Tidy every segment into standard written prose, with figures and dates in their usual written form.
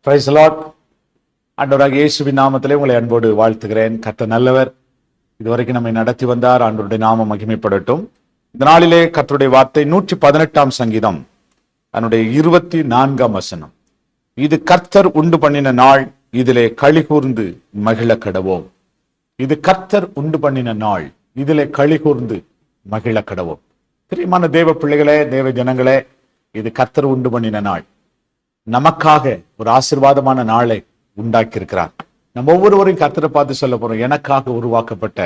Price the Lord. ஆண்டவராகிய இயேசுவின் நாமத்திலே உங்களை அன்போடு வாழ்த்துகிறேன். கர்த்தர் நல்லவர். இதுவரைக்கும் நம்மை நடத்தி வந்தார். ஆண்டவருடைய நாமம் மகிமைப்படட்டும். இந்த நாளிலே கர்த்தருடைய வார்த்தை 118 சங்கீதம் அதனுடைய 24 வசனம். இது கர்த்தர் உண்டு பண்ணின நாள், இதிலே களி கூர்ந்து மகிழ கடவோம். இது கர்த்தர் உண்டு பண்ணின நாள், இதிலே களி கூர்ந்து மகிழ கடவோம். பிரியமான தேவ பிள்ளைகளே, தேவ ஜனங்களே, இது கர்த்தர் உண்டு பண்ணின நாள். நமக்காக ஒரு ஆசீர்வாதமான நாளை உண்டாக்கி இருக்கிறார். நம்ம ஒவ்வொருவரையும் கர்த்தரை பார்த்து சொல்ல போறோம், எனக்காக உருவாக்கப்பட்ட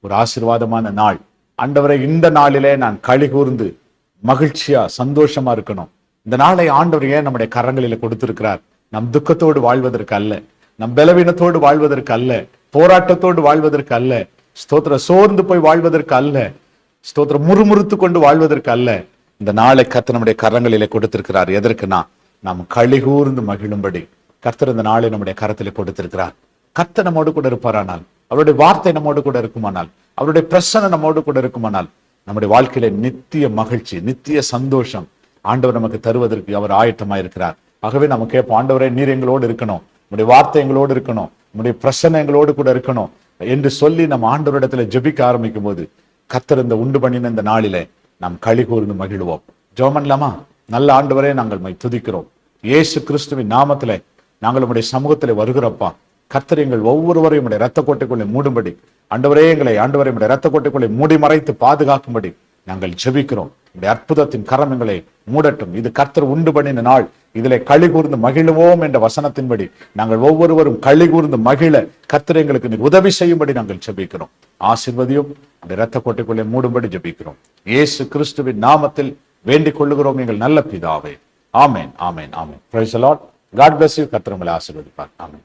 ஒரு ஆசீர்வாதமான நாள். ஆண்டவரை, இந்த நாளிலே நான் களி கூர்ந்து மகிழ்ச்சியா சந்தோஷமா இருக்கணும். இந்த நாளை ஆண்டவர் ஏன் நம்முடைய கரங்களில கொடுத்திருக்கிறார்? நம் துக்கத்தோடு வாழ்வதற்கு அல்ல, நம் பலவீனத்தோடு வாழ்வதற்கு அல்ல, போராட்டத்தோடு வாழ்வதற்கு அல்ல, ஸ்தோத்திர சோர்ந்து போய் வாழ்வதற்கு அல்ல, ஸ்தோத்திர முறுமுறுத்து கொண்டு வாழ்வதற்கு அல்ல. இந்த நாளை கர்த்தர் நம்முடைய கரங்களிலே கொடுத்திருக்கிறார். எதற்குனா நாம் களி கூர்ந்து மகிழும்படி கர்த்தர் இந்த நாளை நம்முடைய கரத்திலே கொடுத்திருக்கிறார். கர்த்தர் நம்மோடு கூட இருப்பாரானால், அவருடைய வார்த்தை நம்மோடு கூட இருக்குமானால், அவருடைய பிரசன்னம் நம்மோடு கூட இருக்குமானால், நம்முடைய வாழ்க்கையில நித்திய மகிழ்ச்சி, நித்திய சந்தோஷம் ஆண்டவர் நமக்கு தருவதற்கு அவர் ஆயத்தமாயிருக்கிறார். ஆகவே நம்ம கேட்போம், ஆண்டவரே, நீர் எங்களோடு இருக்கணும், உங்களுடைய வார்த்தை எங்களோடு இருக்கணும், உங்களுடைய பிரசன்னம் எங்களோடு கூட இருக்கணும் என்று சொல்லி நம்ம ஆண்டவரிடத்துல ஜெபிக்க ஆரம்பிக்கும் போது கர்த்தர் இந்த உண்டு பண்ணின இந்த நாளிலே நாம் களி கூர்ந்து மகிழ்வோம். ஜெபம் பண்ணலாமா? நல்ல ஆண்டவரே, நாங்கள் மை துதிக்கிறோம். இயேசு கிறிஸ்துவின் நாமத்திலே நாங்கள் உம்முடைய சமூகத்திலே வருகிறப்பா. கர்த்தர் எங்கள் ஒவ்வொருவரையும் உடைய ரத்த கோட்டைக்குள்ளே மூடும்படி, ஆண்டவரே, எங்களை ஆண்டவரை உடைய ரத்த கோட்டைக்குள்ளே மூடி மறைத்து பாதுகாக்கும்படி நாங்கள் ஜெபிக்கிறோம். இந்த அற்புதத்தின் கரம் எங்களை மூடட்டும். இது கர்த்தர் உண்டு பண்ணின நாள், இதிலே களி கூர்ந்து மகிழுவோம் என்ற வசனத்தின்படி நாங்கள் ஒவ்வொருவரும் களி கூர்ந்து மகிழ கர்த்தர் எங்களுக்கு நீர் உதவி செய்யும்படி நாங்கள் ஜெபிக்கிறோம். ஆசீர்வதியும் அந்த இரத்த கோட்டைக்குள்ளே மூடும்படி ஜெபிக்கிறோம். இயேசு கிறிஸ்துவின் நாமத்தில் வேண்டிக் கொள்ளுகிறோம் எங்கள் நல்ல பிதாவே. ஆமென், ஆமென், ஆமென். Praise the lord. God bless you. கர்த்தர் உங்களை ஆசீர்வதிப்பார். ஆமென்.